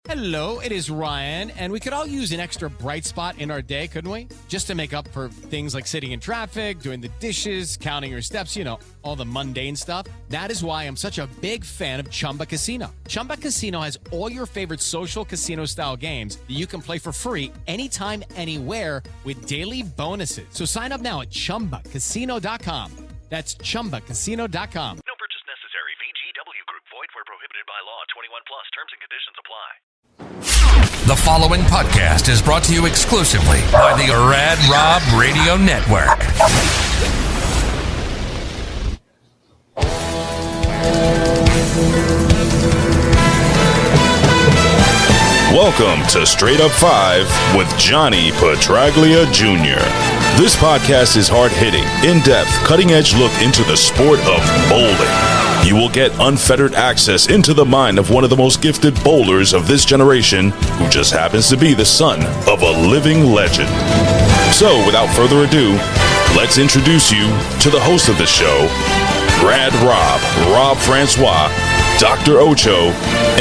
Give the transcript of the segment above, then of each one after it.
Hello, it is Ryan, and we could all use an extra bright spot in our day, couldn't we? Just to make up for things like sitting in traffic, doing the dishes, counting your steps, you know, all the mundane stuff. That is why I'm such a big fan of Chumba Casino. Chumba Casino has all your favorite social casino-style games that you can play for free anytime, anywhere with daily bonuses. So sign up now at ChumbaCasino.com. That's ChumbaCasino.com. No purchase necessary. VGW Group. Void where prohibited by law. 21 plus. Terms and conditions apply. The following podcast is brought to you exclusively by the Rad Rob Radio Network. Welcome to Straight Up 5 with Johnny Petraglia Jr. This podcast is hard-hitting, in-depth, cutting-edge look into the sport of bowling. You will get unfettered access into the mind of one of the most gifted bowlers of this generation, who just happens to be the son of a living legend. So, without further ado, let's introduce you to the host of the show, Rad Rob Francois, Dr. Ocho,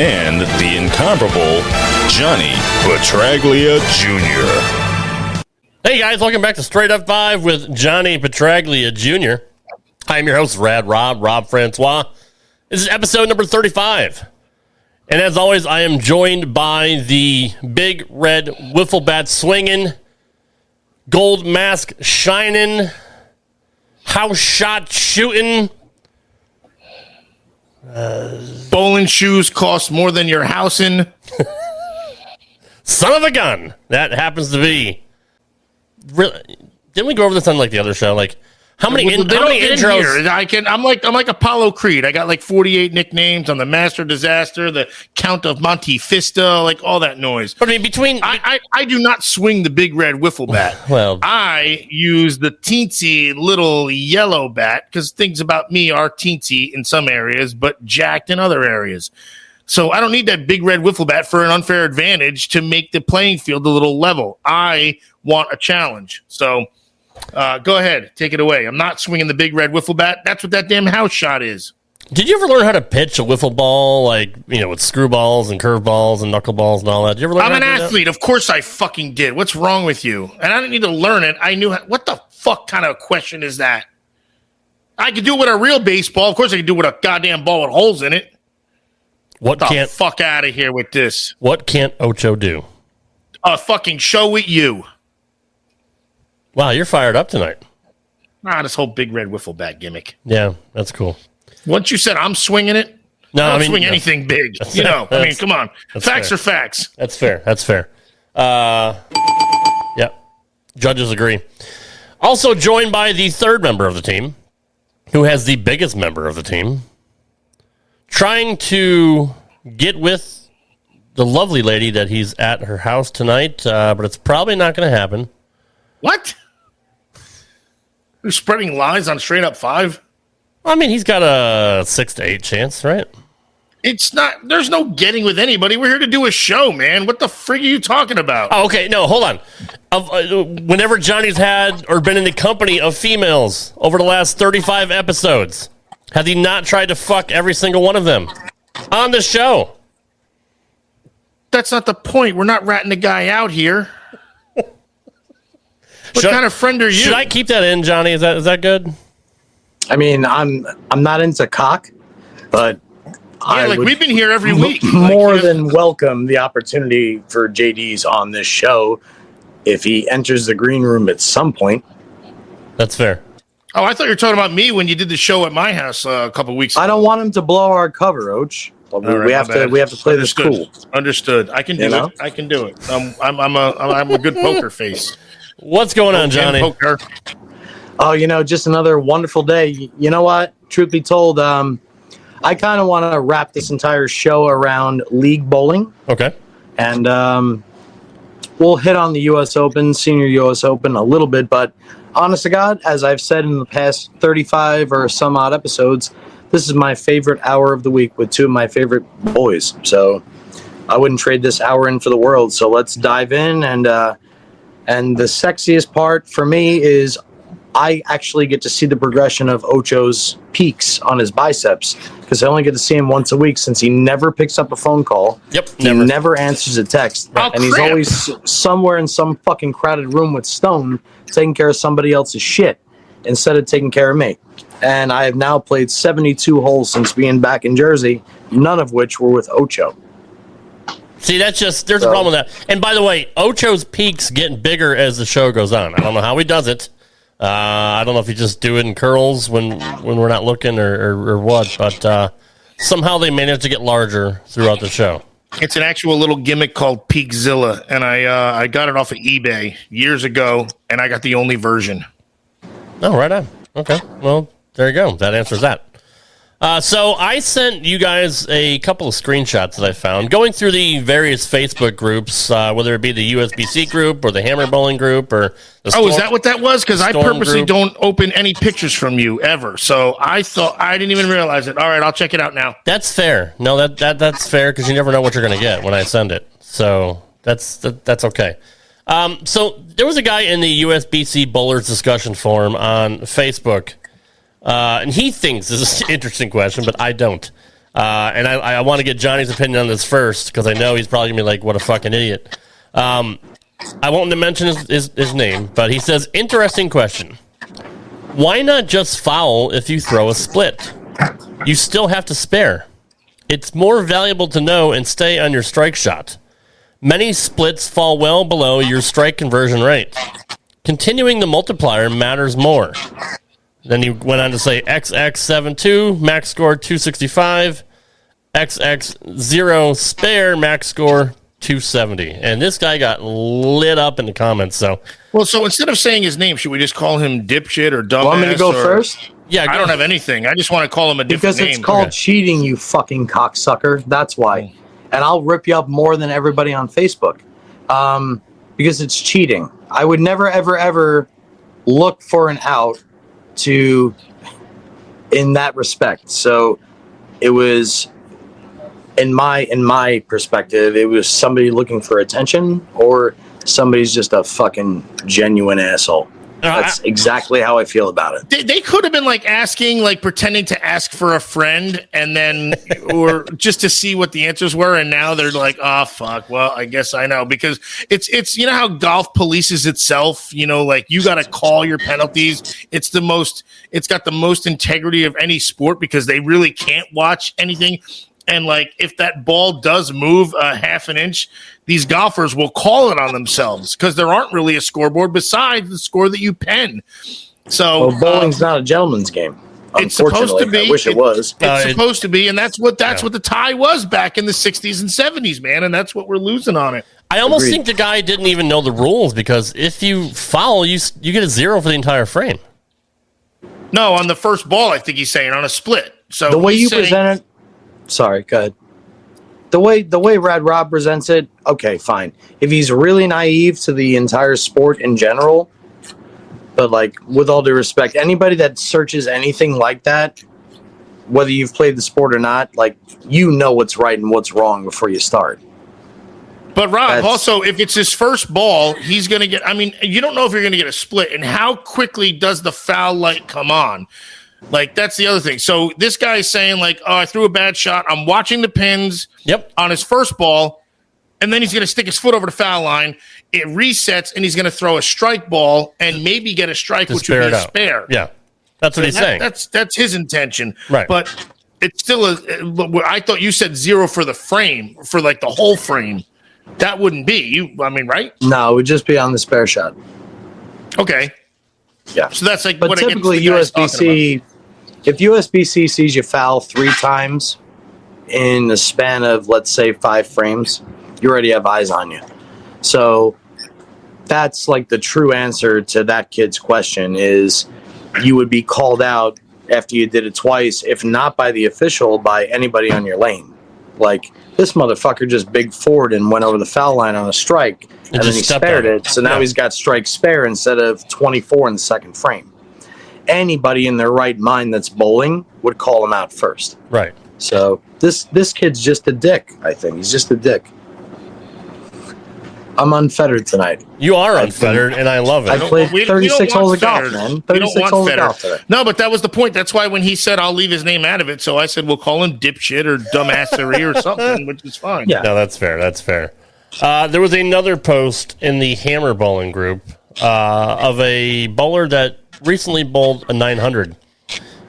and the incomparable Johnny Petraglia Jr. Hey guys, welcome back to Straight Up 5 with Johnny Petraglia Jr. I'm your host, Rad Rob Francois. This is episode number 35. And as always, I am joined by the big red wiffle bat swinging, gold mask shining, house shot shooting. Bowling shoes cost more than your housing. Son of a gun. That happens to be. Really, didn't we go over this on like the other show? Like how many intros? I'm like Apollo Creed. I got like 48 nicknames. I'm the Master Disaster, the Count of Monte Fisto, like all that noise. But I mean, I do not swing the big red wiffle bat. Well, I use the teensy little yellow bat because things about me are teensy in some areas, but jacked in other areas. So I don't need that big red wiffle bat for an unfair advantage to make the playing field a little level. I want a challenge. So go ahead, take it away. I'm not swinging the big red wiffle bat. That's what that damn house shot is. Did you ever learn how to pitch a wiffle ball, like, you know, with screwballs and curveballs and knuckleballs and all that? Did you ever learn I'm how an to do athlete. That? Of course I fucking did. What's wrong with you? And I didn't need to learn it. I knew what the fuck kind of question is that? I could do it with a real baseball. Of course I could do it with a goddamn ball with holes in it. Fuck out of here with this. What can't Ocho do? A fucking show with you. Wow, you're fired up tonight. This whole big red wiffle bat gimmick. Yeah, that's cool. Once you said I'm swinging it, I don't swing anything big. You know, I mean, come on. Facts are facts. That's fair. Yeah, judges agree. Also joined by the third member of the team, who has the biggest member of the team, trying to get with the lovely lady that he's at her house tonight, but it's probably not going to happen. What? You're spreading lies on Straight Up 5? I mean, he's got a 6 to 8 chance, right? It's not. There's no getting with anybody. We're here to do a show, man. What the frig are you talking about? Oh, okay, no, hold on. Whenever Johnny's had or been in the company of females over the last 35 episodes, has he not tried to fuck every single one of them on the show? That's not the point. We're not ratting the guy out here. What kind of friend are you? Should I keep that in, Johnny? Is that good? I mean, I'm not into cock, but we've been here every week. More than welcome the opportunity for JD's on this show if he enters the green room at some point. That's fair. Oh, I thought you were talking about me when you did the show at my house a couple weeks ago. I don't want him to blow our cover, Oach. We have to play this cool. Understood. I can do it. I can do it. I'm a good poker face. What's going on, Johnny? Poker. Oh, just another wonderful day. You know what? Truth be told, I kind of want to wrap this entire show around league bowling. Okay. And we'll hit on the U.S. Open, Senior U.S. Open a little bit, but honest to God, as I've said in the past 35 or some odd episodes, this is my favorite hour of the week with two of my favorite boys. So I wouldn't trade this hour in for the world. So let's dive in. And the sexiest part for me is I actually get to see the progression of Ocho's peaks on his biceps because I only get to see him once a week since he never picks up a phone call. Yep, He never answers a text. Oh, and he's crap. always somewhere in some fucking crowded room with Stone taking care of somebody else's shit instead of taking care of me. And I have now played 72 holes since being back in Jersey, none of which were with Ocho. See, there's a problem with that. And by the way, Ocho's peaks getting bigger as the show goes on. I don't know how he does it. I don't know if he just do it in curls when we're not looking or what, but somehow they manage to get larger throughout the show. It's an actual little gimmick called Peakzilla, and I got it off of eBay years ago, and I got the only version. Oh, right on. Okay. Well, there you go. That answers that. So I sent you guys a couple of screenshots that I found going through the various Facebook groups, whether it be the USBC group or the Hammer Bowling group or the Oh, is that what that was? Because I Storm purposely group. don't open any pictures from you ever. So I thought I didn't even realize it. All right, I'll check it out now. That's fair. No, that's fair because you never know what you're going to get when I send it. So that's okay. So there was a guy in the USBC Bowlers discussion forum on Facebook, and he thinks this is an interesting question, but I don't. And I want to get Johnny's opinion on this first because I know he's probably going to be like, what a fucking idiot. I won't mention his name, but he says, interesting question. Why not just foul if you throw a split? You still have to spare. It's more valuable to know and stay on your strike shot. Many splits fall well below your strike conversion rate. Continuing the multiplier matters more. Then he went on to say XX72, max score 265, XX0 spare, max score 270. And this guy got lit up in the comments. So, Well, so instead of saying his name, should we just call him dipshit or dumbass? Want me to go or- first? yeah, I don't have anything. I just want to call him a different Because name. it's called cheating, you fucking cocksucker. That's why. And I'll rip you up more than everybody on Facebook. Because it's cheating. I would never, ever, ever look for an out in that respect. So it was in my perspective, it was somebody looking for attention or somebody's just a fucking genuine asshole. That's exactly how I feel about it. They could have been like asking, like pretending to ask for a friend, and then, or just to see what the answers were. And now they're like, "Oh fuck, well, I guess I know," because it's you know how golf polices itself. You know, like you got to call your penalties. It's got the most integrity of any sport because they really can't watch anything. And like, if that ball does move a half an inch, these golfers will call it on themselves because there aren't really a scoreboard besides the score that you pen. So Well, bowling's not a gentleman's game. it's supposed to Unfortunately, be. I wish it was. It's supposed to be, and that's what the tie was back in the 60s and 70s, man. And that's what we're losing on it. I almost Agreed. think the guy didn't even know the rules because if you foul, you get a 0 for the entire frame. No, on the first ball, I think he's saying on a split. So The way he's you saying- present it, sorry, go ahead. The way Rad Rob presents it, okay, fine. If he's really naive to the entire sport in general, but like with all due respect, anybody that searches anything like that, whether you've played the sport or not, like you know what's right and what's wrong before you start. But Rob, That's- also, if it's his first ball, he's going to get. I mean, you don't know if you're going to get a split, and how quickly does the foul light come on? Like that's the other thing. So this guy's saying like, "Oh, I threw a bad shot. I'm watching the pins." Yep. On his first ball, and then he's going to stick his foot over the foul line. It resets, and he's going to throw a strike ball and maybe get a strike, To which would spare be it a out. spare. Yeah. That's what he's saying. That's his intention. Right. But it's still I thought you said 0 for the frame, for like the whole frame. That wouldn't be. I mean, right? No, it would just be on the spare shot. Okay. Yeah. So that's like But what I get typically the guys talking USBC, if USBC sees you foul 3 times in the span of, let's say, 5 frames, you already have eyes on you. So that's like the true answer to that kid's question is you would be called out after you did it twice, if not by the official, by anybody on your lane. Like, this motherfucker just big forward and went over the foul line on a strike, and then just he stepped spared on it. So now Yeah. he's got strike spare instead of 24 in the second frame. Anybody in their right mind that's bowling would call him out first. Right. So this kid's just a dick, I think. He's just a dick. I'm unfettered tonight. You are unfettered, and I love I it. played We 36 don't holes want of golf, fettered. man. We don't 36 want holes of fettered. golf today. No, but that was the point. That's why when he said I'll leave his name out of it, so I said we'll call him dipshit or dumbassery or something, which is fine. Yeah. No, that's fair. That's fair. There was another post in the Hammer Bowling group of a bowler that recently bowled a 900.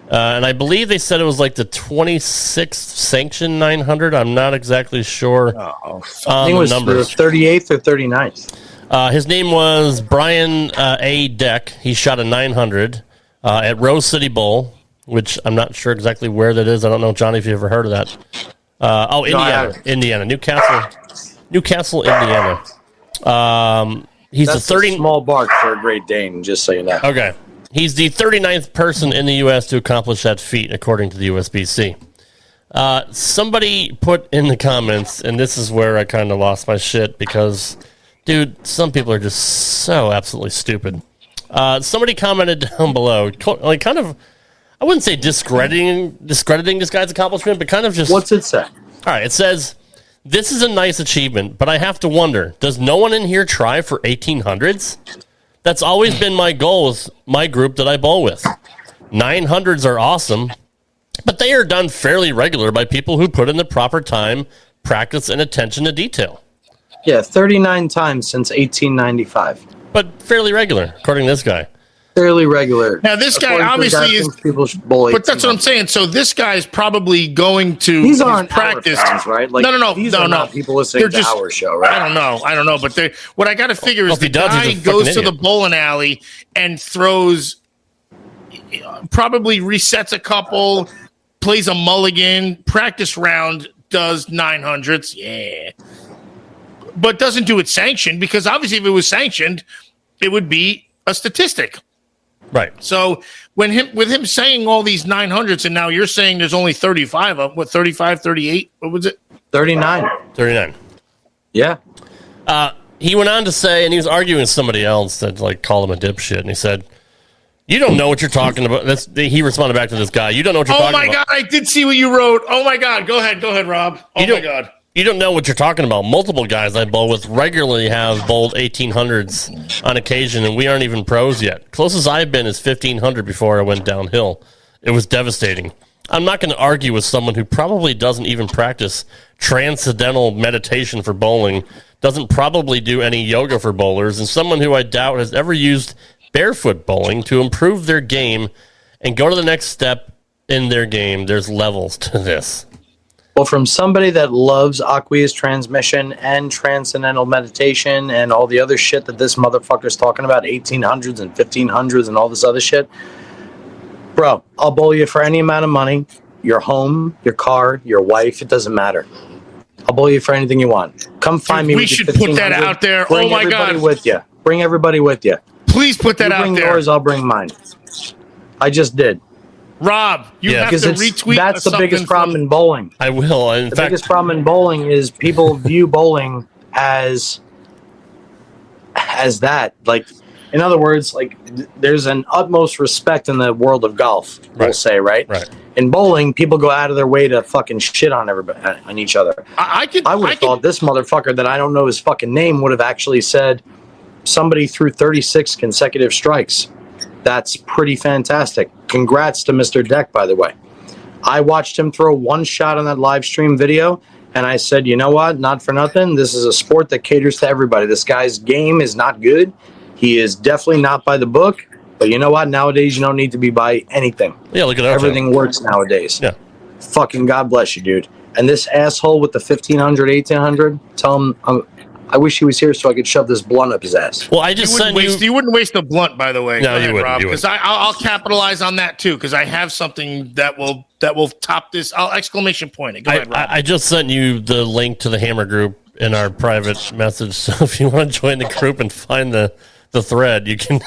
And I believe they said it was like the 26th sanctioned 900. I'm not exactly sure I on think it the was the numbers. 38th or 39th. His name was Brian A. Deck. He shot a 900 at Rose City Bowl, which I'm not sure exactly where that is. I don't know, Johnny, if you ever heard of that. Indiana. Newcastle, Indiana. He's That's the 30. a small bark for a Great Dane, just so you know. Okay. He's the 39th person in the U.S. to accomplish that feat, according to the USBC. Somebody put in the comments, and this is where I kind of lost my shit because, dude, some people are just so absolutely stupid. Somebody commented down below, like kind of, I wouldn't say discrediting this guy's accomplishment, but kind of just. What's it say? All right, it says, this is a nice achievement, but I have to wonder, does no one in here try for 1800s? That's always been my goal with my group that I bowl with. 900s are awesome, but they are done fairly regular by people who put in the proper time, practice, and attention to detail. Yeah, 39 times since 1895. But fairly regular, according to this guy. Fairly regular. Now, this guy According to obviously that, is. thinks people should bowl But that's what I'm 1800. saying. So this guy's probably going to These his aren't practice. our fans, right? Like, no. These are not people listening They're to just- our show, right? I don't know. But what I got to figure Well, is if he the does, guy he's a fucking goes to the idiot. bowling alley and throws, probably resets a couple, plays a mulligan, practice round, does 900s. Yeah. But doesn't do it sanctioned because obviously if it was sanctioned, it would be a statistic. Right. So with him saying all these 900s and now you're saying there's only 35 of them, what, 35, 38? What was it? 39. 39. Yeah. He went on to say, and he was arguing with somebody else that like called him a dipshit, and he said, "You don't know what you're talking about." He responded back to this guy. You don't know what you're Oh talking my about. God, I did see what you wrote. Oh my God. Go ahead, Rob. Oh You my don't- God. You don't know what you're talking about. Multiple guys I bowl with regularly have bowled 1800s on occasion, and we aren't even pros yet. Closest I've been is 1500 before I went downhill. It was devastating. I'm not going to argue with someone who probably doesn't even practice transcendental meditation for bowling, doesn't probably do any yoga for bowlers, and someone who I doubt has ever used barefoot bowling to improve their game and go to the next step in their game. There's levels to this. Well, from somebody that loves aqueous transmission and transcendental meditation and all the other shit that this motherfucker's talking about, 1800s and 1500s and all this other shit, bro, I'll bowl you for any amount of money. Your home, your car, your wife, it doesn't matter. I'll bowl you for anything you want. Come find me. We with your should put that 1500. out there. Bring Oh my everybody God. with you. Bring everybody with you. Please put that You out bring there. yours, I'll bring mine. I just did. Rob, you Yeah. have Because to it's, retweet that's the something biggest problem in bowling. I will. In The fact, biggest problem in bowling is people view bowling as that. Like, in other words, like there's an utmost respect in the world of golf. We'll Right. say, right? Right. In bowling, people go out of their way to fucking shit on everybody, on each other. I would have thought this motherfucker that I don't know his fucking name would have actually said somebody threw 36 consecutive strikes. That's pretty fantastic. Congrats to Mr. Deck, by the way. I watched him throw one shot on that live stream video, and I said, you know what? Not for nothing. This is a sport that caters to everybody. This guy's game is not good. He is definitely not by the book. But you know what? Nowadays, you don't need to be by anything. yeah, look at that. Everything works nowadays. Yeah. Fucking God bless you, dude. And this asshole with the 1500, 1800, tell him I wish he was here so I could shove this blunt up his ass. Well, I just sent you. You wouldn't waste a blunt, by the way. No, Go you ahead, wouldn't, Rob, you because I'll capitalize on that too. Because I have something that will top this. Exclamation point it. Go ahead, Rob. I just sent you the link to the Hammer group in our private message. So if you want to join the group and find the thread, you can.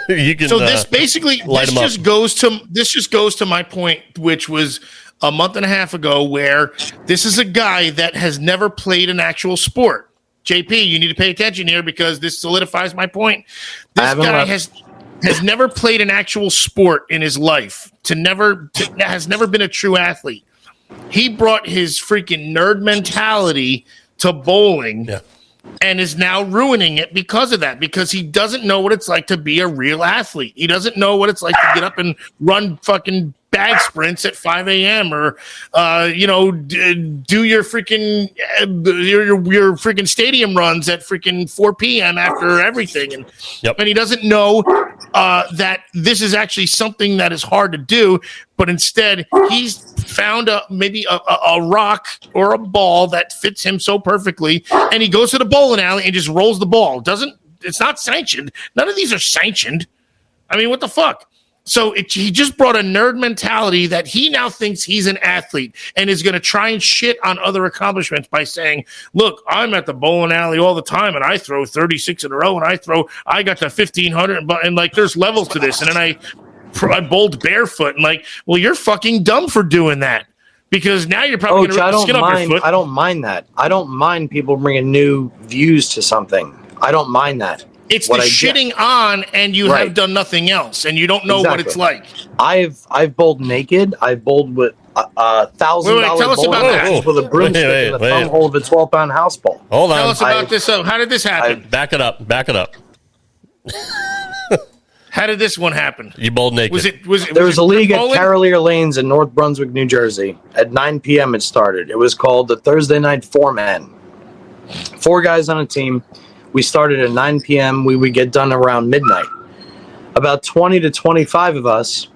You can. So this basically light this 'em up. just goes to my point, which was a month and a half ago, where this is a guy that has never played an actual sport. JP, you need to pay attention here because this solidifies my point. This haven't guy left. has never played an actual sport in his life. Has never been a true athlete. He brought his freaking nerd mentality to bowling. Yeah. and is now ruining it because of that, because he doesn't know what it's like to be a real athlete. He doesn't know what it's like to get up and run fucking bag sprints at 5 a.m. or, do your freaking your freaking stadium runs at freaking 4 p.m. after everything. And, and he doesn't know that this is actually something that is hard to do, but instead he's found maybe a rock or a ball that fits him so perfectly, and he goes to the bowling alley and just rolls the ball. It's not sanctioned. None of these are sanctioned. I mean, what the fuck? So he just brought a nerd mentality that he now thinks he's an athlete and is going to try and shit on other accomplishments by saying, look, I'm at the bowling alley all the time and I throw 36 in a row and I got to 1,500 and like there's levels to this. And then I bowled barefoot and like, well, you're fucking dumb for doing that because now you're probably going to skin up your foot. I don't mind that. I don't mind people bringing new views to something. I don't mind that. It's the shitting on, and you have done nothing else, and you don't know what it's like. I've bowled naked. I've bowled with $1,000 bowling with a broomstick in the thumb hole of a 12-pound house ball. Hold on. Tell us about this. How did this happen? Back it up. How did this one happen? You bowled naked. There was a league at Carolier Lanes in North Brunswick, New Jersey. At 9 p.m. it started. It was called the Thursday Night Four-Man. 4 guys on a team. We started at 9 p.m. We would get done around midnight. About 20 to 25 of us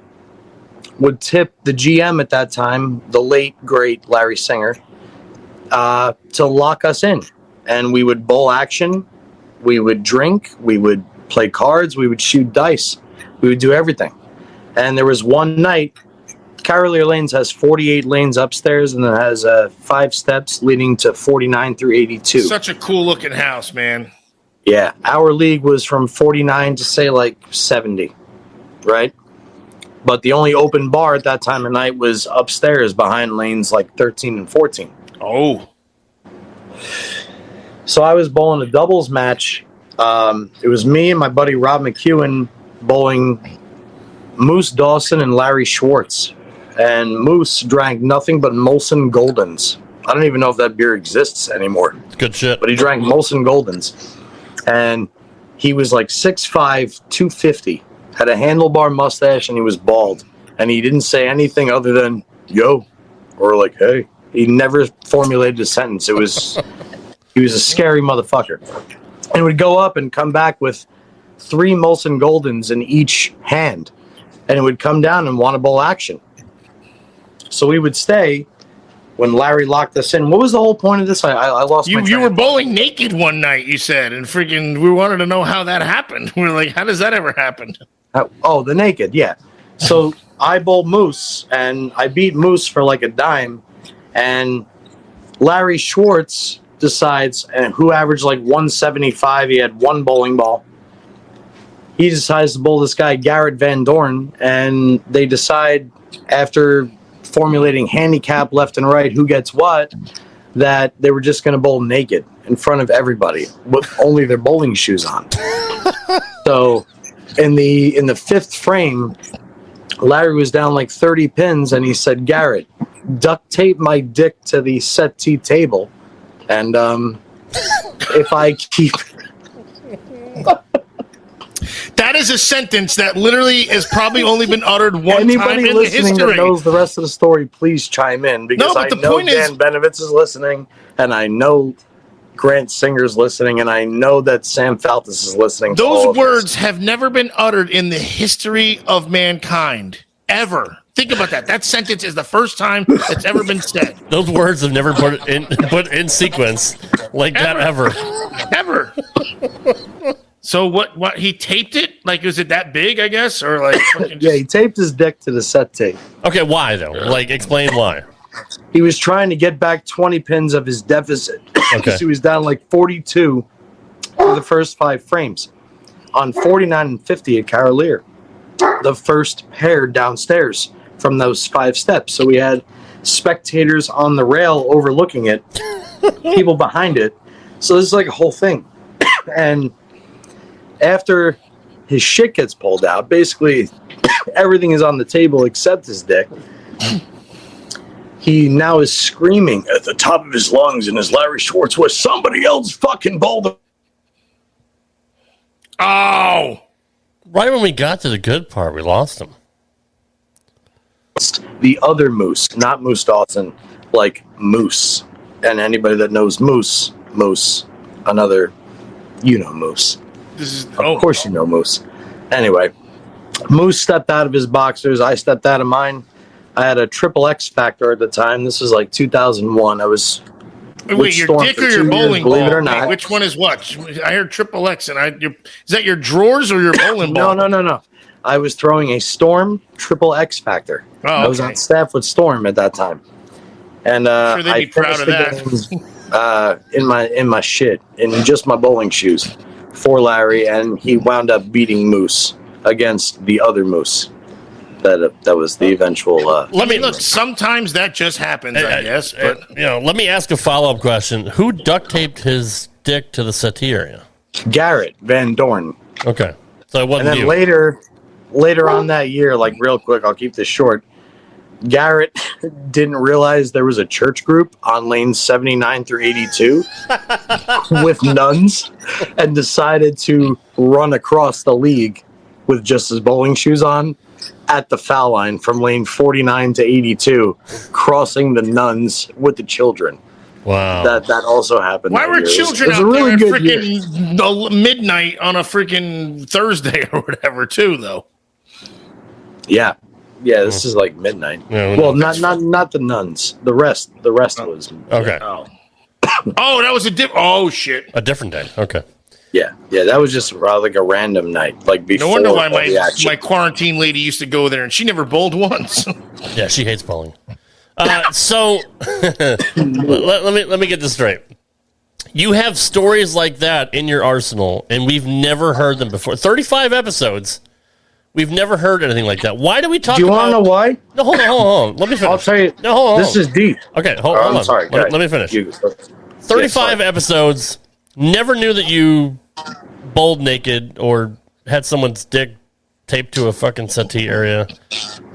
would tip the GM at that time, the late, great Larry Singer, to lock us in. And we would bowl action. We would drink. We would play cards. We would shoot dice. We would do everything. And there was one night, Carolier Lanes has 48 lanes upstairs and it has 5 steps leading to 49 through 82. Such a cool looking house, man. Yeah, our league was from 49 to say like 70, right? But the only open bar at that time of night was upstairs behind lanes like 13 and 14. Oh. So I was bowling a doubles match. It was me and my buddy Rob McEwen bowling Moose Dawson and Larry Schwartz. And Moose drank nothing but Molson Goldens. I don't even know if that beer exists anymore. It's good shit. But he drank Molson Goldens. And he was like 6'5", 250, had a handlebar mustache, and he was bald. And he didn't say anything other than, yo, or like, hey. He never formulated a sentence. He was a scary motherfucker. And would go up and come back with 3 Molson Goldens in each hand. And it would come down and want to bowl action. So we would stay when Larry locked us in. What was the whole point of this? I lost my train. You were bowling naked one night, you said, and freaking we wanted to know how that happened. We were like, how does that ever happen? The naked, yeah. So I bowled Moose, and I beat Moose for like a dime, and Larry Schwartz decides, and who averaged like 175, he had 1 bowling ball. He decides to bowl this guy, Garrett Van Dorn, and they decide after formulating handicap left and right, who gets what, that they were just going to bowl naked in front of everybody with only their bowling shoes on. So in the 5th frame, Larry was down like 30 pins, and he said, Garrett, duct tape my dick to the settee table, and if I keep... That is a sentence that literally has probably only been uttered one time in the history. Anybody listening that knows the rest of the story, please chime in, because I know Dan Benovitz is listening, and I know Grant Singer's listening, and I know that Sam Faltis is listening. Those words have never been uttered in the history of mankind, ever. Think about that. That sentence is the first time it's ever been said. Those words have never put in sequence like that ever. Ever. So what he taped it? Like, was it that big, I guess? Or like yeah, he taped his dick to the set tape. Okay, why though? Like, explain why. He was trying to get back 20 pins of his deficit. Okay. So he was down like 42 for the first 5 frames. On 49 and 50 at Carolier, the first pair downstairs from those 5 steps. So we had spectators on the rail overlooking it, people behind it. So this is like a whole thing. And after his shit gets pulled out, basically everything is on the table except his dick. he now is screaming at the top of his lungs in his Larry Schwartz was somebody else fucking bowled. Oh, Right when we got to the good part, we lost him. The other Moose, not Moose Dawson, like Moose. And anybody that knows Moose, another, Moose. this is Of course you know Moose. Anyway, Moose stepped out of his boxers. I stepped out of mine. I had a triple X Factor at the time. This was like 2001. I was Wait, your Storm dick for or 2 your years, bowling believe ball? it or not. Wait, which one is what? I heard triple X, and is that your drawers or your bowling ball? No. I was throwing a Storm triple X Factor. Oh, I was okay. on staff with Storm at that time, and Sure they'd I be proud finished of the that. games, in my shit, in just my bowling shoes for Larry, and he wound up beating Moose against the other Moose. That was the eventual. Let me look. Sometimes that just happens, I guess. But Let me ask a follow-up question. Who duct taped his dick to the settee area? Garrett Van Dorn. Okay. So it And wasn't then you. later on that year, like real quick, I'll keep this short. Garrett didn't realize there was a church group on lanes 79 through 82 with nuns and decided to run across the league with just his bowling shoes on at the foul line from lane 49 to 82, crossing the nuns with the children. Wow. That also happened. why that were year. children It was out a really there at good year. freaking midnight on a freaking Thursday or whatever, too? Though. Yeah, this is like midnight. Yeah, well, not the nuns. The rest was Okay. Oh, that was Oh shit! A different day. Okay. yeah. That was just like a random night, like before. No wonder why all the action. my quarantine lady used to go there, and she never bowled once. Yeah, she hates bowling. So let me get this straight. You have stories like that in your arsenal, and we've never heard them before. 35 episodes. We've never heard anything like that. Why do we talk Do you about... want to know why? No, hold on. Let me finish. I'll tell you. No, hold on. This is deep. Okay, hold I'm on. sorry. Let me finish. 35 episodes. Never knew that you bowled naked or had someone's dick taped to a fucking settee area.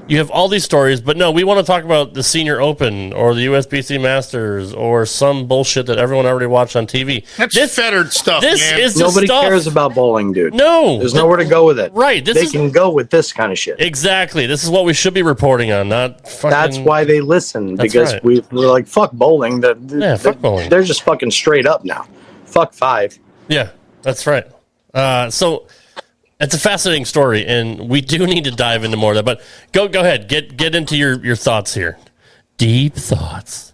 You have all these stories, but no, we want to talk about the Senior Open or the USBC Masters or some bullshit that everyone already watched on TV. That's fettered stuff. This man. is the Nobody stuff. cares about bowling, dude. No, There's nowhere to go with it. Right, this They is- can go with this kind of shit. Exactly. This is what we should be reporting on, not fucking. That's why they listen, That's because right. we're like, fuck bowling. Fuck bowling. They're just fucking straight up now. Fuck five. Yeah, that's right. So it's a fascinating story, and we do need to dive into more of that. But go ahead, get into your thoughts here. Deep Thoughts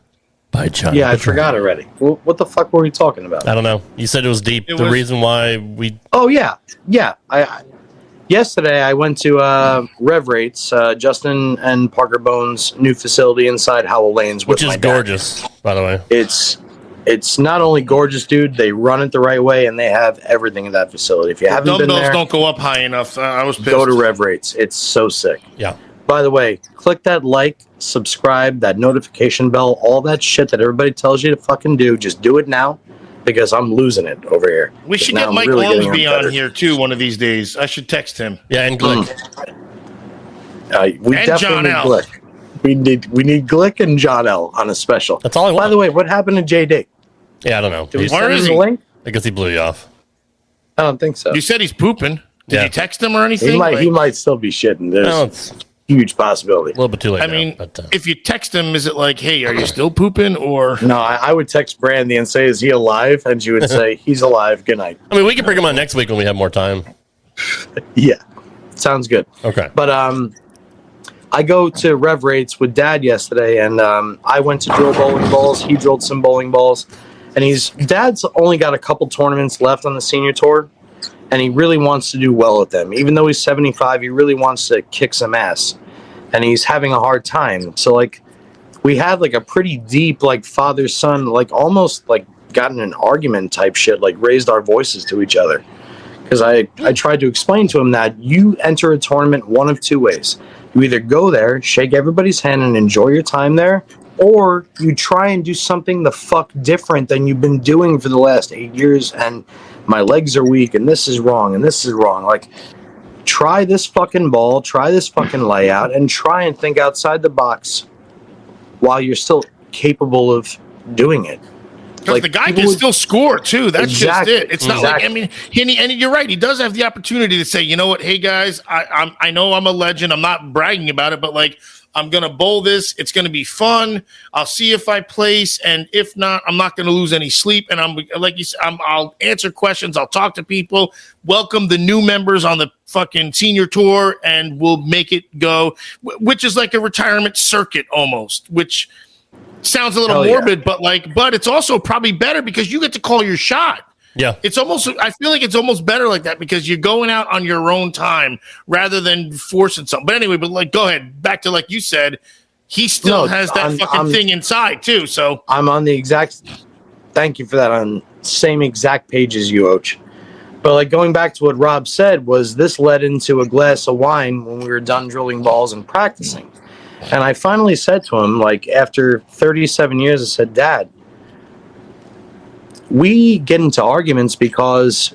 by John. Yeah, I forgot already. What the fuck were we talking about? I don't know. You said it was deep. It the was- reason why we Oh yeah. Yesterday I went to Rev Rates, Justin and Parker Bones' new facility inside Howell Lanes, with which is my dad. gorgeous, by the way. It's not only gorgeous, dude. They run it the right way, and they have everything in that facility. If you haven't been Dumbbells there, don't go up high enough. I was pissed. go to Rev Rates. It's so sick. Yeah. By the way, click that like, subscribe, that notification bell, all that shit that everybody tells you to fucking do. Just do it now, because I'm losing it over here. We should Now get I'm Mike really getting Ormsby on unfettered. here too one of these days. I should text him. Yeah, and Glick. We And definitely John need L. Glick. We need Glick and John L on a special. That's all I want. By the way, what happened to JD? Yeah, I don't know. Did we He's- Where send him is the he? link? I guess he blew you off. I don't think so. You said he's pooping. Did Yeah. you text him or anything? He Like, might still be shitting. There's No, it's a huge possibility. little bit too late. I now, mean, but, if you text him, is it like, "Hey, are you still pooping?" Or No, I would text Brandy and say, "Is he alive?" And she would say, "He's alive. Good night." I mean, we can bring him on next week when we have more time. Yeah, sounds good. Okay. But I go to Rev Rates with Dad yesterday, and I went to drill bowling balls. He drilled some bowling balls, and Dad's only got a couple tournaments left on the senior tour, and he really wants to do well at them. Even though he's 75, he really wants to kick some ass, and he's having a hard time. So like, we had like a pretty deep like father son, like almost like gotten an argument type shit, like raised our voices to each other. Because I tried to explain to him that you enter a tournament one of two ways. You either go there, shake everybody's hand, and enjoy your time there, or you try and do something the fuck different than you've been doing for the last 8 years, and my legs are weak, and this is wrong, and this is wrong. Like, try this fucking ball, try this fucking layout, and try and think outside the box while you're still capable of doing it. Because the guy can still score too. That's Exactly. just it. It's not like, I mean, and you're right. He does have the opportunity to say, you know what, hey guys, I know I'm a legend. I'm not bragging about it, but like, I'm gonna bowl this. It's gonna be fun. I'll see if I place, and if not, I'm not gonna lose any sleep. And I'm like you said, I'll answer questions. I'll talk to people. Welcome the new members on the fucking senior tour, and we'll make it go. Which is like a retirement circuit almost. Which sounds a little morbid, but it's also probably better because you get to call your shot. Yeah. It's almost, I feel like it's almost better like that because you're going out on your own time rather than forcing something. But anyway, go ahead. Back to like you said, he still has that fucking thing inside too. So I'm on the exact, thank you for that, on same exact page as you, Och. But like going back to what Rob said was this led into a glass of wine when we were done drilling balls and practicing. And I finally said to him, like after 37 years, I said, Dad, we get into arguments because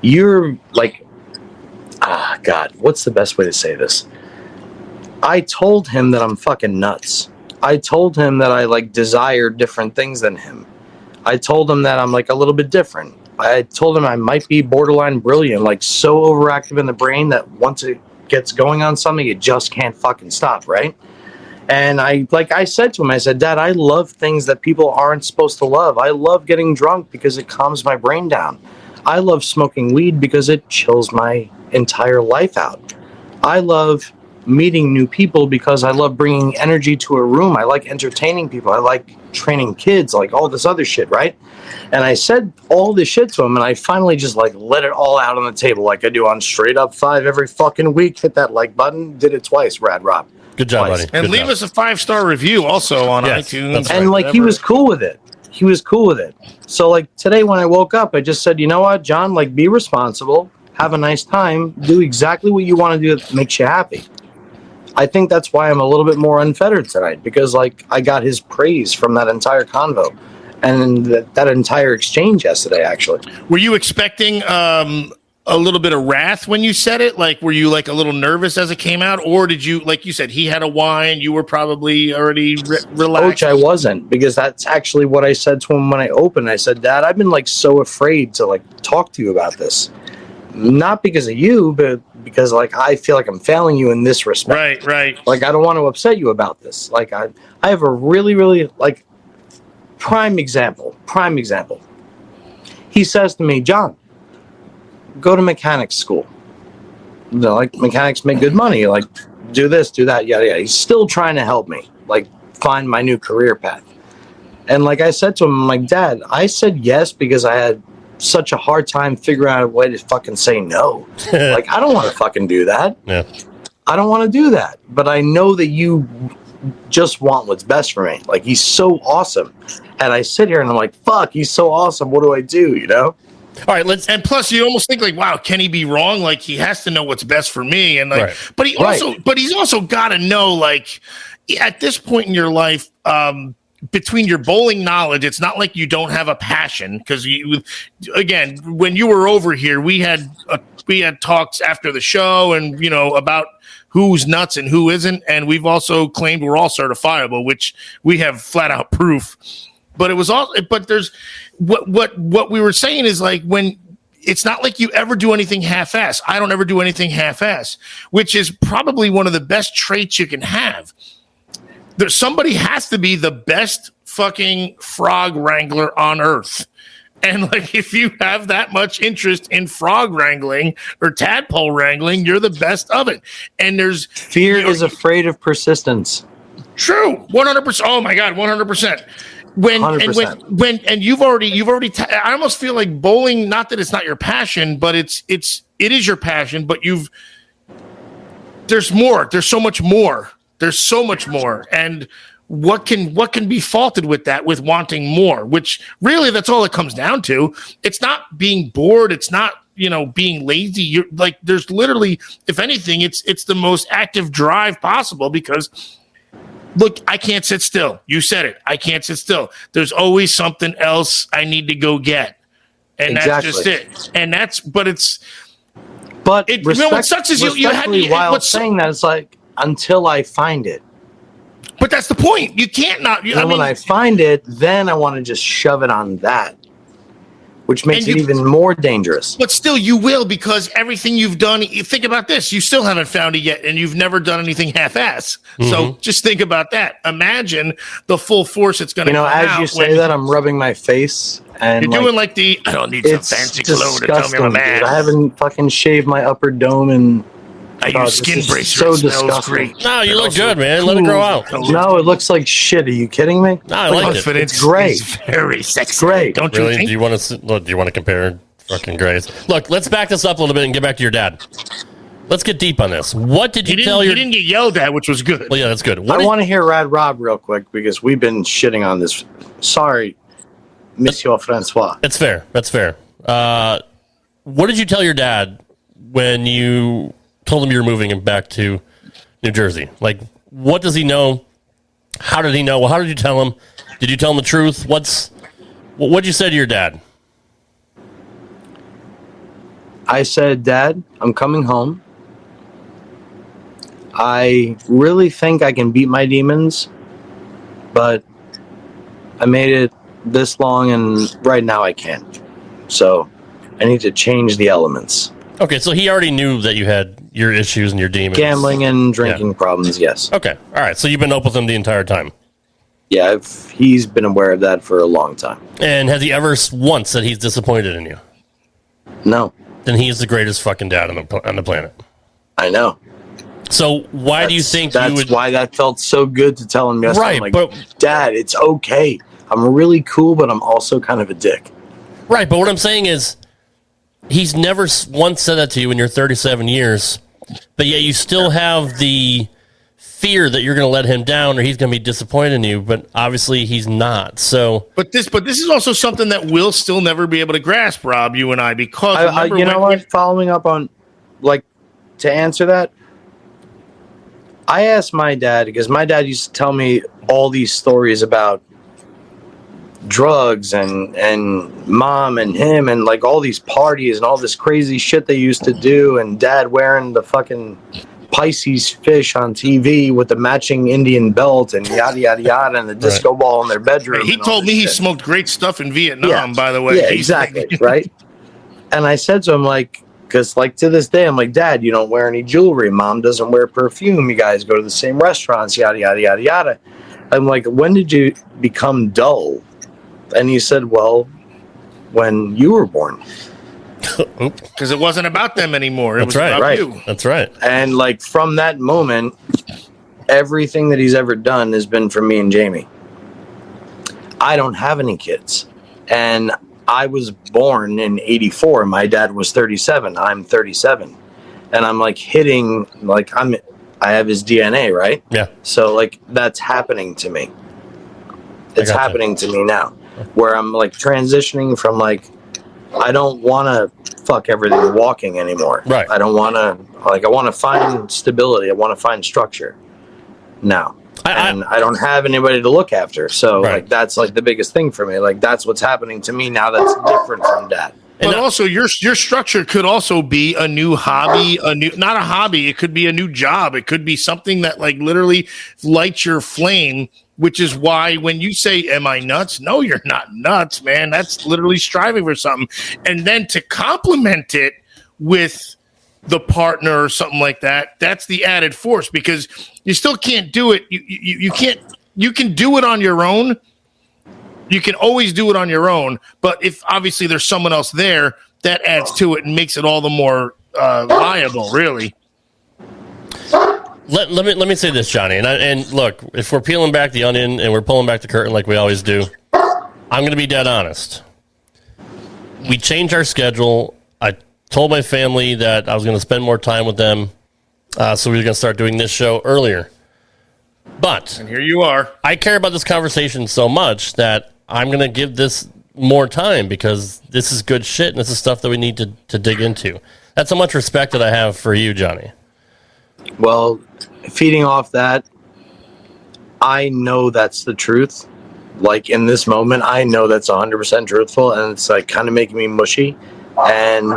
you're like, God, what's the best way to say this? I told him that I'm fucking nuts. I told him that I like desire different things than him. I told him that I'm like a little bit different. I told him I might be borderline brilliant, like so overactive in the brain that once it gets going on something, it just can't fucking stop, right? And I said to him, I said, Dad, I love things that people aren't supposed to love. I love getting drunk because it calms my brain down. I love smoking weed because it chills my entire life out. I love meeting new people because I love bringing energy to a room. I like entertaining people. I like training kids, like all this other shit, right? And I said all this shit to him, and I finally just like let it all out on the table like I do on Straight Up 5 every fucking week. Hit that like button. Did it twice, Rad Rob. Good job, buddy. And leave us a 5-star review also on iTunes. And like he was cool with it. He was cool with it. So like today when I woke up, I just said, you know what, John, like be responsible, have a nice time, do exactly what you want to do that makes you happy. I think that's why I'm a little bit more unfettered tonight, because like I got his praise from that entire convo and that entire exchange yesterday, actually. Were you expecting a little bit of wrath when you said it? Like, were you like a little nervous as it came out? Or did you, like you said, he had a wine, you were probably already relaxed? Coach, I wasn't, because that's actually what I said to him when I opened. I said, Dad, I've been like so afraid to like talk to you about this. Not because of you, but because like I feel like I'm failing you in this respect. Right. Like I don't want to upset you about this. Like I have a really, really like prime example. He says to me, John, go to mechanics school. You know, like mechanics make good money. Like do this, do that, yada yada. He's still trying to help me, like find my new career path. And like I said to him, I'm like, Dad, I said yes because I had such a hard time figuring out a way to fucking say no. Like I don't want to fucking do that. Yeah. I don't want to do that. But I know that you just want what's best for me. Like he's so awesome. And I sit here and I'm like, fuck, he's so awesome. What do I do? You know? All right, and plus you almost think like, wow, can he be wrong? Like he has to know what's best for me. And like, but he's also got to know, like at this point in your life, between your bowling knowledge, it's not like you don't have a passion. Because again, when you were over here, we had talks after the show, and you know about who's nuts and who isn't, and we've also claimed we're all certifiable, which we have flat out proof. But it was all. But there's what we were saying is like when. It's not like you ever do anything half-ass. I don't ever do anything half-ass, which is probably one of the best traits you can have. Somebody has to be the best fucking frog wrangler on earth. And like, if you have that much interest in frog wrangling or tadpole wrangling, you're the best of it. And there's fear is afraid of persistence. True. 100%. Oh my God. 100%. And you've already, I almost feel like bowling, not that it's not your passion, but it is your passion, but there's more, there's so much more. There's so much more. And what can be faulted with that, with wanting more, which really that's all it comes down to. It's not being bored. It's not, being lazy. You're like, there's literally, if anything, it's the most active drive possible because look, I can't sit still. You said it. I can't sit still. There's always something else I need to go get. And That's just it. And what sucks is you had while saying that, it's like, until I find it. But that's the point. You can't not. And when I find it, then I want to just shove it on that, which makes it even more dangerous. But still, you will, because everything you've done, you think about this, you still haven't found it yet, and you've never done anything half-ass. So just think about that. Imagine the full force it's going to come out. As you say that, I'm rubbing my face. And you're doing like the, I don't need some fancy cologne to tell me I'm a man. Dude. I haven't fucking shaved my upper dome and... I use skin bracelet. So disgusting. No, you look good, man. Let it grow out. No, it looks like shit. Are you kidding me? No, I like it. It's great. It's very sexy. It's great. Don't you think? Do you want to compare fucking grays? Look, let's back this up a little bit and get back to your dad. Let's get deep on this. What did you tell your... You didn't get yelled at, which was good. Well, yeah, that's good. I want to hear Rad Rob real quick because we've been shitting on this. Sorry, Monsieur Francois. That's fair. That's fair. What did you tell your dad when you told him you were moving him back to New Jersey? Like, what does he know? How did he know? How did you tell him? Did you tell him the truth? What'd you say to your dad? I said, Dad, I'm coming home. I really think I can beat my demons, but I made it this long and right now I can't. So I need to change the elements. Okay, so he already knew that you had your issues and your demons. Gambling and drinking problems, yes. Okay, all right. So you've been up with him the entire time. Yeah, he's been aware of that for a long time. And has he ever once said he's disappointed in you? No. Then he's the greatest fucking dad on the planet. I know. So why do you think you would... That's why that felt so good to tell him yesterday. Right, I'm like, but... Dad, it's okay. I'm really cool, but I'm also kind of a dick. Right, but what I'm saying is he's never once said that to you in your 37 years, but yet you still have the fear that you're going to let him down or he's going to be disappointed in you, but obviously he's not. So, but this is also something that we'll still never be able to grasp, Rob, you and I, because you know what? Following up on, like, to answer that, I asked my dad, because my dad used to tell me all these stories about drugs and mom and him and like all these parties and all this crazy shit they used to do, and dad wearing the fucking Pisces fish on TV with the matching Indian belt and yada yada yada and the disco ball in their bedroom. He told me he smoked great stuff in Vietnam, by the way. Yeah, exactly, right? And I said to him, like, because like to this day, I'm like, Dad, you don't wear any jewelry. Mom doesn't wear perfume. You guys go to the same restaurants, yada yada yada yada. I'm like, when did you become dull? And he said, well, when you were born. Because it wasn't about them anymore. It was right, about you. That's right. And like from that moment, everything that he's ever done has been for me and Jamie. I don't have any kids. And I was born in 84. My dad was 37. I'm 37. And I'm like hitting, like I have his DNA, right? Yeah. So like that's happening to me. It's happening to me now. Where I'm like transitioning from like, I don't want to fuck everything walking anymore. Right. I don't want to, like, I want to find stability. I want to find structure now. And I don't have anybody to look after. So like, that's like the biggest thing for me. Like, that's what's happening to me now that's different from Dad. But also your structure could also be a new hobby, not a hobby. It could be a new job. It could be something that like literally lights your flame, which is why when you say, am I nuts? No, you're not nuts, man. That's literally striving for something. And then to complement it with the partner or something like that, that's the added force, because you still can't do it. You can't, you can do it on your own. You can always do it on your own, but if obviously there's someone else there, that adds to it and makes it all the more viable, really. Let me say this, Johnny, and look, if we're peeling back the onion and we're pulling back the curtain like we always do, I'm going to be dead honest. We changed our schedule. I told my family that I was going to spend more time with them, so we were going to start doing this show earlier. But and here you are. I care about this conversation so much that I'm going to give this more time, because this is good shit and this is stuff that we need to dig into. That's how much respect that I have for you, Johnny. Well, feeding off that, I know that's the truth. Like in this moment, I know that's 100% truthful, and it's like kind of making me mushy. And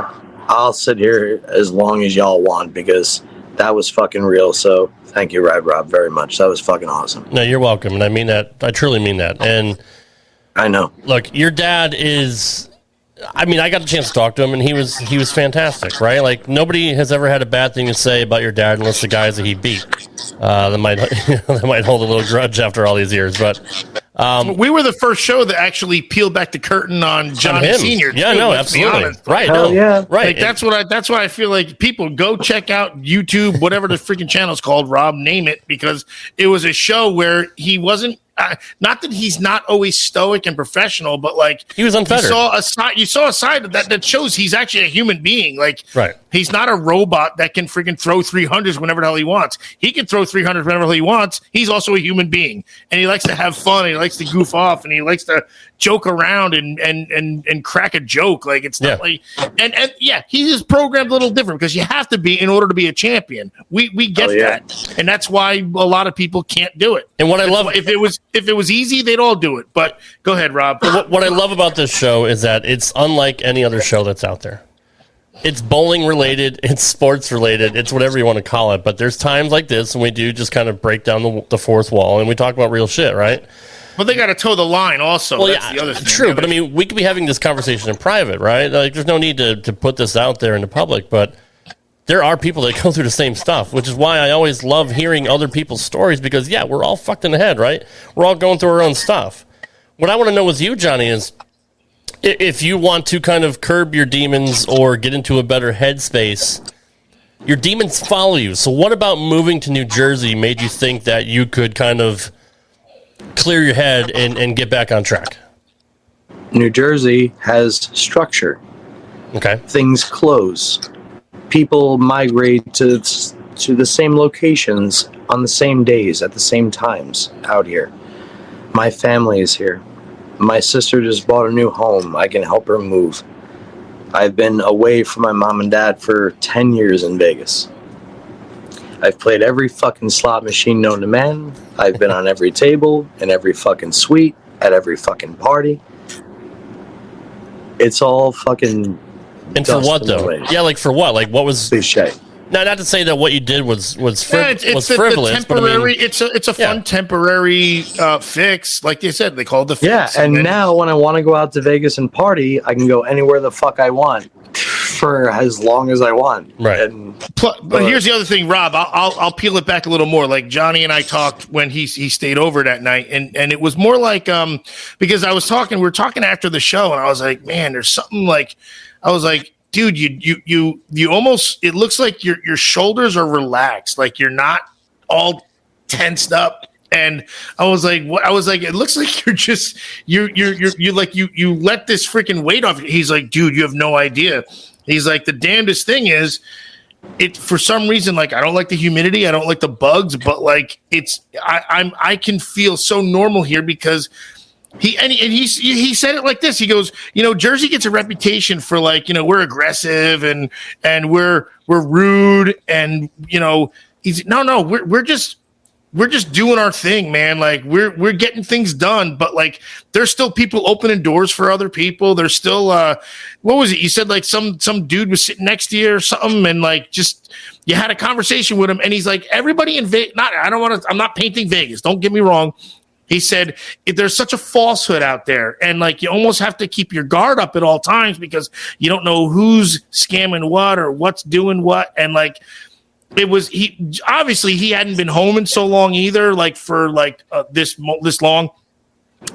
I'll sit here as long as y'all want, because that was fucking real. So thank you, Rad Rob, very much. That was fucking awesome. No, you're welcome, and I mean that. I truly mean that. And I know. look, your dad is. I mean, I got a chance to talk to him, and he was fantastic, right? Like nobody has ever had a bad thing to say about your dad, unless the guys that he beat. That might hold a little grudge after all these years, but we were the first show that actually peeled back the curtain on Johnny him. Senior. Yeah, too, no, let's be absolutely, honest. right? Hell No, yeah. right. Like that's why I feel like people go check out YouTube, whatever the freaking channel's called, Rob, name it, because it was a show where he wasn't. Not that he's not always stoic and professional, but like He was unfettered. You saw a side of that shows he's actually a human being. Like, Right. He's not a robot that can freaking throw 300s whenever the hell he wants. He can throw 300s whenever the hell he wants. He's also a human being, and he likes to have fun. And he likes to goof off, and he likes to joke around and crack a joke. Like it's not like and yeah, he is programmed a little different because you have to be in order to be a champion. We get that, and that's why a lot of people can't do it. And what I love, If it was easy, they'd all do it. But go ahead, Rob. what I love about this show is that it's unlike any other show that's out there. It's bowling related, it's sports related, it's whatever you want to call it. But there's times like this when we do just kind of break down the fourth wall and we talk about real shit, right? But they got to toe the line also. Well, That's yeah, the other thing. true. But I mean, we could be having this conversation in private, right? Like, there's no need to put this out there in the public. But there are people that go through the same stuff, which is why I always love hearing other people's stories because, yeah, we're all fucked in the head, right? We're all going through our own stuff. What I want to know with you, Johnny, is if you want to kind of curb your demons or get into a better headspace, your demons follow you. So what about moving to New Jersey made you think that you could kind of clear your head and get back on track? New Jersey has structure. Okay. Things close. People migrate to the same locations on the same days at the same times out here. My family is here. My sister just bought a new home. I can help her move. I've been away from my mom and dad for 10 years in Vegas. I've played every fucking slot machine known to man. I've been on every table, in every fucking suite, at every fucking party. It's all fucking And for what, though? Yeah, like for what? Like what was... cliche. Now, not to say that what you did was It's frivolous, the but I mean, temporary. It's a fun temporary fix, like they said. They called the fix. Yeah, and now when I want to go out to Vegas and party, I can go anywhere the fuck I want for as long as I want. Right. And, but here's the other thing, Rob. I'll peel it back a little more. Like Johnny and I talked when he stayed over that night, and it was more like because we were talking after the show, and I was like, man, there's something like, I was like, dude, you almost, it looks like your shoulders are relaxed, like you're not all tensed up. And I was like, what? I was like, it looks like you're just you like you let this freaking weight off. He's like, dude, you have no idea. He's like, the damnedest thing is, it for some reason, like I don't like the humidity, I don't like the bugs, but like I can feel so normal here because he said it like this. He goes, Jersey gets a reputation for like, we're aggressive and we're rude and he's no, we're just doing our thing, man. Like we're getting things done, but like there's still people opening doors for other people. There's still what was it? You said like some dude was sitting next to you or something, and like just you had a conversation with him, and he's like, everybody in Vegas. I'm not painting Vegas. Don't get me wrong. He said, there's such a falsehood out there, and like you almost have to keep your guard up at all times because you don't know who's scamming what or what's doing what, and like. It was he hadn't been home in so long either, like for like this long,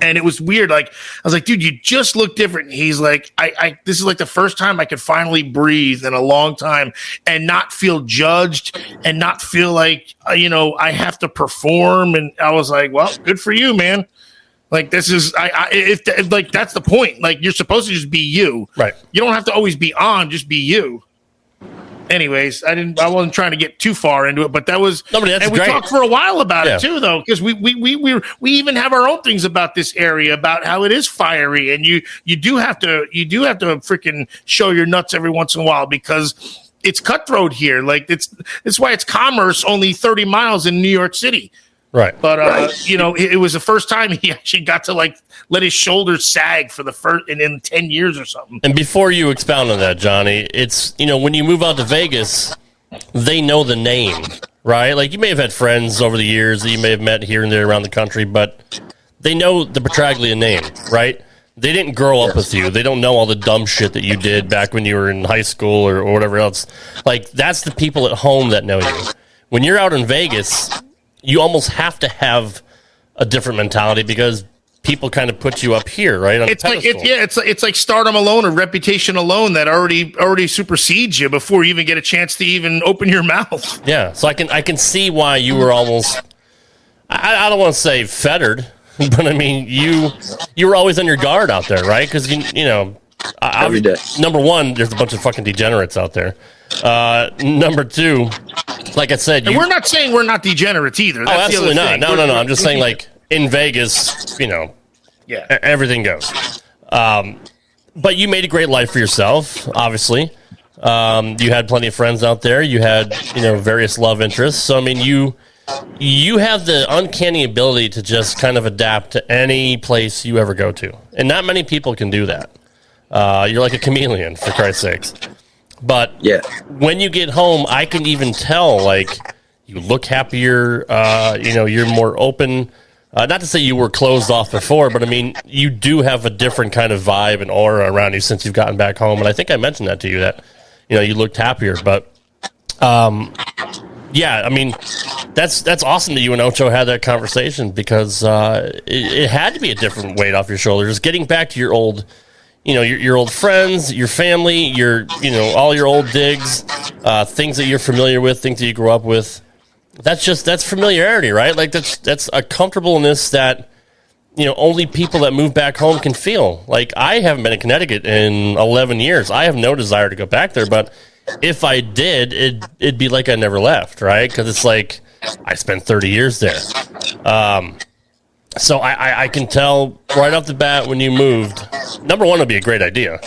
and it was weird. Like I was like, dude, you just look different. He's like, I this is like the first time I could finally breathe in a long time and not feel judged and not feel like I have to perform. And I was like, well, good for you, man. Like this is if like that's the point. Like you're supposed to just be you, right? You don't have to always be on. Just be you. Anyways, I wasn't trying to get too far into it, but that was and we great. Talked for a while about it too, though, because we even have our own things about this area about how it is fiery, and you do have to freaking show your nuts every once in a while because it's cutthroat here. Like it's why it's commerce only 30 miles in New York City. Right. But, it was the first time he actually got to, like, let his shoulders sag for the first in 10 years or something. And before you expound on that, Johnny, it's, when you move out to Vegas, they know the name, right? Like you may have had friends over the years that you may have met here and there around the country, but they know the Petraglia name, right? They didn't grow up with you. They don't know all the dumb shit that you did back when you were in high school or whatever else. Like, that's the people at home that know you. When you're out in Vegas, you almost have to have a different mentality because people kind of put you up here, right? On It's a like pedestal. it's like stardom alone or reputation alone that already supersedes you before you even get a chance to even open your mouth. Yeah, so I can see why you were almost, I don't want to say fettered, but I mean, you were always on your guard out there, right? Because, you know, Every day. Number one, there's a bunch of fucking degenerates out there. Number two, like I said, And we're not saying we're not degenerates either. That's absolutely the other not. thing. No. I'm just saying, like, in Vegas, you know, Yeah. everything goes. But you made a great life for yourself, obviously. You had plenty of friends out there. You had, you know, various love interests. So, I mean, you have the uncanny ability to just kind of adapt to any place you ever go to. And not many people can do that. You're like a chameleon, for Christ's sakes. But Yeah. when you get home, I can even tell, like, you look happier, you know, you're more open. Not to say you were closed off before, but I mean, you do have a different kind of vibe and aura around you since you've gotten back home. And I think I mentioned that to you, that, you know, you looked happier. But, yeah, I mean, that's awesome that you and Ocho had that conversation because it had to be a different weight off your shoulders. Getting back to your old, you know, your old friends, your family, you know, all your old digs, things that you're familiar with, things that you grew up with. That's familiarity, right? Like that's a comfortableness that, you know, only people that move back home can feel. Like, I haven't been in Connecticut in 11 years. I have no desire to go back there, but if I did, it'd be like I never left, right? Because it's like I spent 30 years there. So I can tell right off the bat when you moved, number one would be a great idea.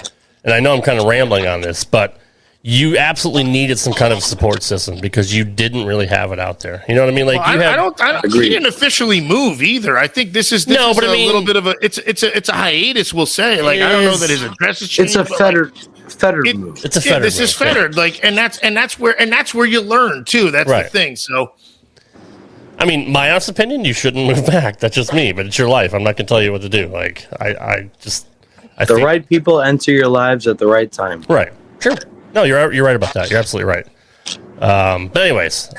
And I know I'm kind of rambling on this, but you absolutely needed some kind of support system because you didn't really have it out there. You know what I mean? Like, Well, I don't. He didn't officially move either. I think this is No, is but I a mean- little bit of a. It's a hiatus. We'll say. Like, I don't know that his address is changed. It's a but, fettered It- move. It's a fettered This is move, yeah. fettered. Like, and that's where you learn too. That's Right. the thing. So I mean, my honest opinion, you shouldn't move back. That's just me, but it's your life. I'm not going to tell you what to do. Like, I The think, right people enter your lives at the right time. right. Sure. No, you're right about that. You're absolutely right. But anyways,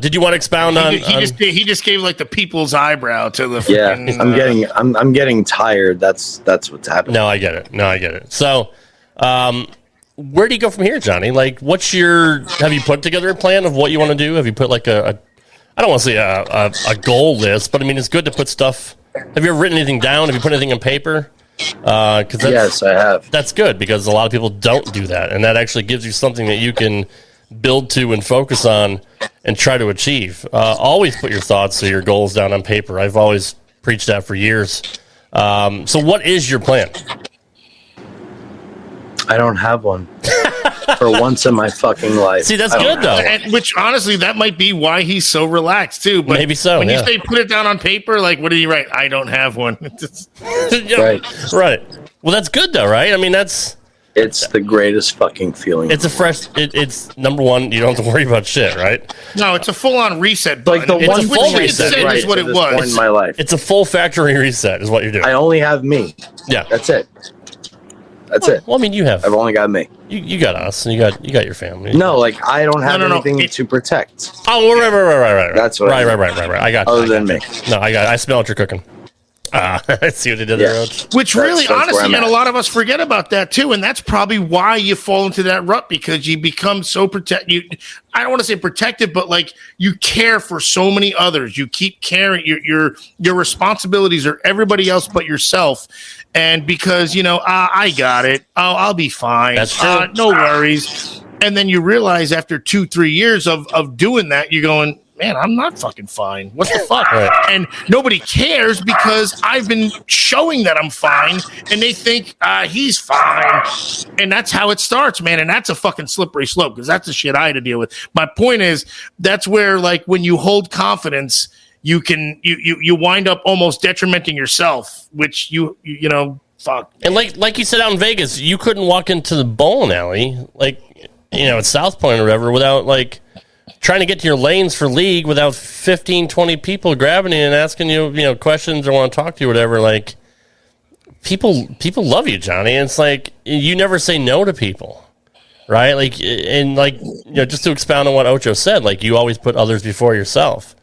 did you want to expound on? he just gave like the people's eyebrow to the. Yeah, freaking, I'm getting tired. That's what's happening. No, I get it. So, where do you go from here, Johnny? Like, have you put together a plan of what you want to do? Have you put like I don't want to say a goal list, but I mean, it's good to put stuff. Have you ever written anything down? Have you put anything on paper? Yes, I have. That's good because a lot of people don't do that, and that actually gives you something that you can build to and focus on and try to achieve. Always put your thoughts or your goals down on paper. I've always preached that for years. So what is your plan? I don't have one. For once in my fucking life. See, that's I don't good though. And which honestly, that might be why he's so relaxed too. But Maybe so, When yeah. you say put it down on paper, like what did he write? I don't have one. Right. Right. Well, that's good though, right? I mean, it's It's the greatest fucking feeling. a fresh. It's number one. You don't have to worry about shit, right? No, it's a full-on reset. like the button. It's a one full thing I reset, did is right what to it this was. point in my life. It's a full factory reset, is what you're doing. I only have me. Yeah. That's it. That's it. Well, I mean, you have. I've only got me. You got us, and you got your family. No, like I don't have No. anything It- to protect. Oh, right. That's what I Right. mean. I got. Other I than got me. you. No, I smell what you're cooking. I see what they did Yeah. there, Roach. Which That's- really, that's where honestly, I'm and a at. lot of us forget about that too, and that's probably why you fall into that rut because you become so I don't want to say protective, but like you care for so many others. You keep caring. Your responsibilities are everybody else but yourself, and because I got it. Oh, I'll be fine. That's true. No worries. And then you realize after 2-3 years of doing that, you're going, man, I'm not fucking fine. What the fuck? Right. And nobody cares because I've been showing that I'm fine, and they think he's fine. And that's how it starts, man. And that's a fucking slippery slope because that's the shit I had to deal with. My point is, that's where, like, when you hold confidence, you can you wind up almost detrimenting yourself, which you fuck. And like you said out in Vegas, you couldn't walk into the bowling alley. Like, at South Point or whatever without like trying to get to your lanes for league without 15, 20 people grabbing you and asking you, questions or want to talk to you, whatever. Like people love you, Johnny. And it's like, you never say no to people, right? Like, and like, just to expound on what Ocho said, like you always put others before yourself.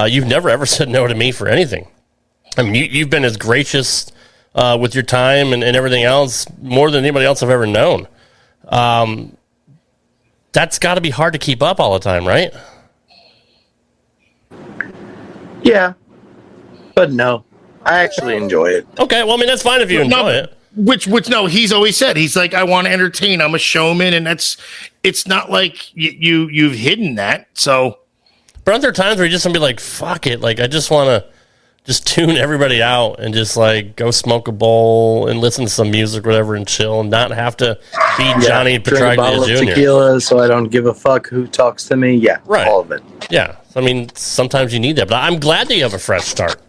You've never ever said no to me for anything. I mean, you've been as gracious with your time and everything else more than anybody else I've ever known. That's got to be hard to keep up all the time, right? Yeah, but no, I actually enjoy it. Okay, well, I mean, that's fine if you enjoy it. Which no, he's always said, he's like, I want to entertain. I'm a showman, and it's not like you've hidden that. So, but aren't there times where you just want to be like, fuck it, like I just want to just tune everybody out and just like go smoke a bowl and listen to some music, whatever, and chill, and not have to be Johnny Petraglia Jr. Tequila, so I don't give a fuck who talks to me. Yeah, right. All of it. Yeah, I mean, sometimes you need that, but I'm glad that you have a fresh start.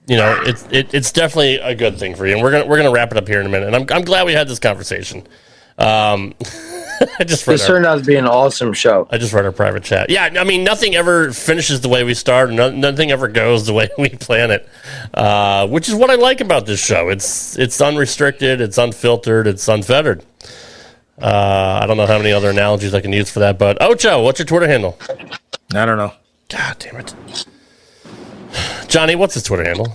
It's definitely a good thing for you, and we're gonna wrap it up here in a minute. And I'm glad we had this conversation. This turned out to be an awesome show. I just read our private chat. Yeah, I mean, nothing ever finishes the way we start, and nothing ever goes the way we plan it, which is what I like about this show. It's unrestricted, it's unfiltered, it's unfettered. I don't know how many other analogies I can use for that, but Ocho, what's your Twitter handle? I don't know. God damn it. Johnny, what's his Twitter handle?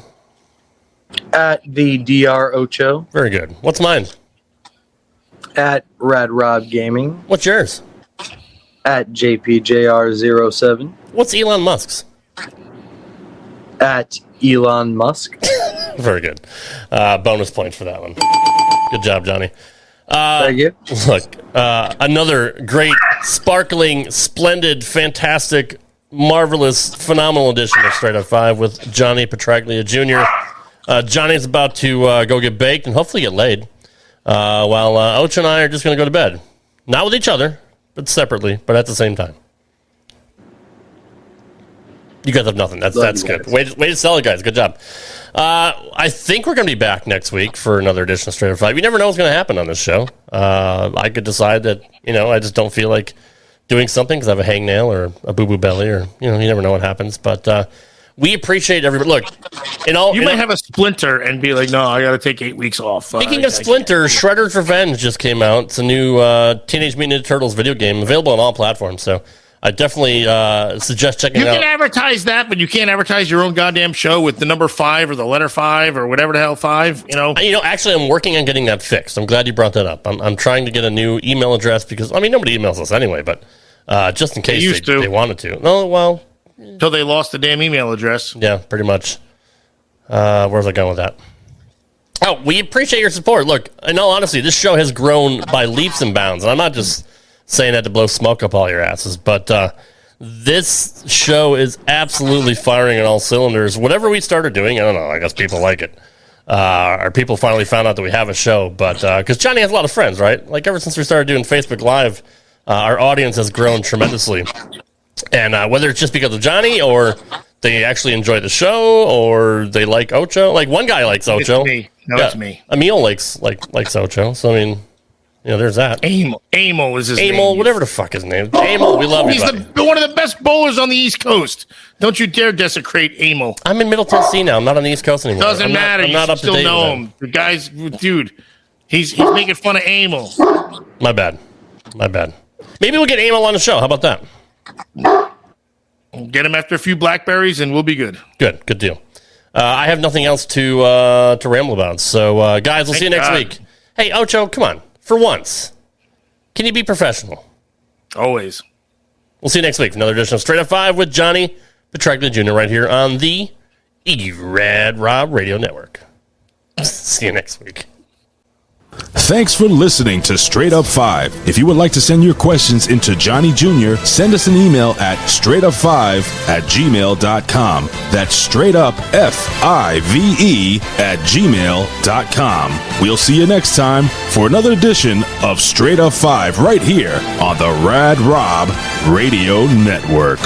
At the DR Ocho. Very good. What's mine? At Rad Rob Gaming. What's yours? At JPJR07. What's Elon Musk's? At Elon Musk. Very good. Bonus points for that one. Good job, Johnny. Thank you. Look, another great, sparkling, splendid, fantastic, marvelous, phenomenal edition of Straight Up 5 with Johnny Petraglia Jr. Johnny's about to go get baked and hopefully get laid. While Ocho and I are just going to go to bed. Not with each other, but separately, but at the same time. You guys have nothing. That's good. Way to sell it, guys. Good job. I think we're going to be back next week for another edition of Straight Up 5. You never know what's going to happen on this show. I could decide that, I just don't feel like doing something because I have a hangnail or a boo-boo belly or, you never know what happens. But we appreciate everybody. Look, you might have a splinter and be like, no, I got to take 8 weeks off. Speaking of Splinter, Shredder's Revenge just came out. It's a new Teenage Mutant Ninja Turtles video game available on all platforms. So I definitely suggest checking it out. You can advertise that, but you can't advertise your own goddamn show with the number 5 or the letter 5 or whatever the hell 5, Actually, I'm working on getting that fixed. I'm glad you brought that up. I'm trying to get a new email address because, nobody emails us anyway, but just in case they wanted to. No, well... Until they lost the damn email address. Yeah, pretty much. Where was I going with that? Oh, we appreciate your support. Look, in all honesty, this show has grown by leaps and bounds. And I'm not just saying that to blow smoke up all your asses, but this show is absolutely firing on all cylinders. Whatever we started doing, I don't know, I guess people like it. Or people finally found out that we have a show. But because Johnny has a lot of friends, right? Like ever since we started doing Facebook Live, our audience has grown tremendously. And whether it's just because of Johnny or they actually enjoy the show or they like Ocho. Like one guy likes Ocho. It's me. It's me. Emil likes Ocho. So, there's that. Amel is his name. Amel, whatever the fuck his name. Amel, we love you, buddy. He's one of the best bowlers on the East Coast. Don't you dare desecrate Amel. I'm in Middle Tennessee now. I'm not on the East Coast anymore. Doesn't matter. I'm not up to date. You still know him. The guy's, dude, he's making fun of Amel. My bad. Maybe we'll get Amel on the show. How about that? Get him after a few blackberries and we'll be good. Good deal. I have nothing else to ramble about. So, guys, we'll see you next week. Hey, Ocho, come on. For once, can you be professional? Always. We'll see you next week for another edition of Straight Up 5 with Johnny Petraglia Jr. right here on the Rad Rob Radio Network. See you next week. Thanks for listening to Straight Up 5. If you would like to send your questions into Johnny Jr., send us an email at straightup5@gmail.com. That's straight up FIVE@gmail.com. We'll see you next time for another edition of Straight Up 5 right here on the Rad Rob Radio Network.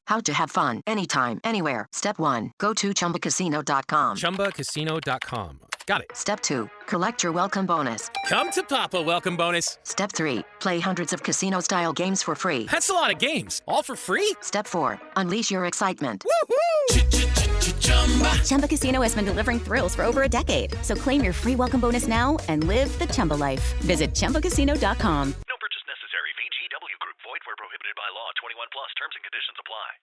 How to have fun anytime, anywhere. Step 1. Go to ChumbaCasino.com. ChumbaCasino.com. Got it. Step 2. Collect your welcome bonus. Come to Papa welcome bonus. Step 3. Play hundreds of casino-style games for free. That's a lot of games. All for free? Step 4. Unleash your excitement. Chumba Casino has been delivering thrills for over a decade. So claim your free welcome bonus now and live the Chumba life. Visit ChumbaCasino.com.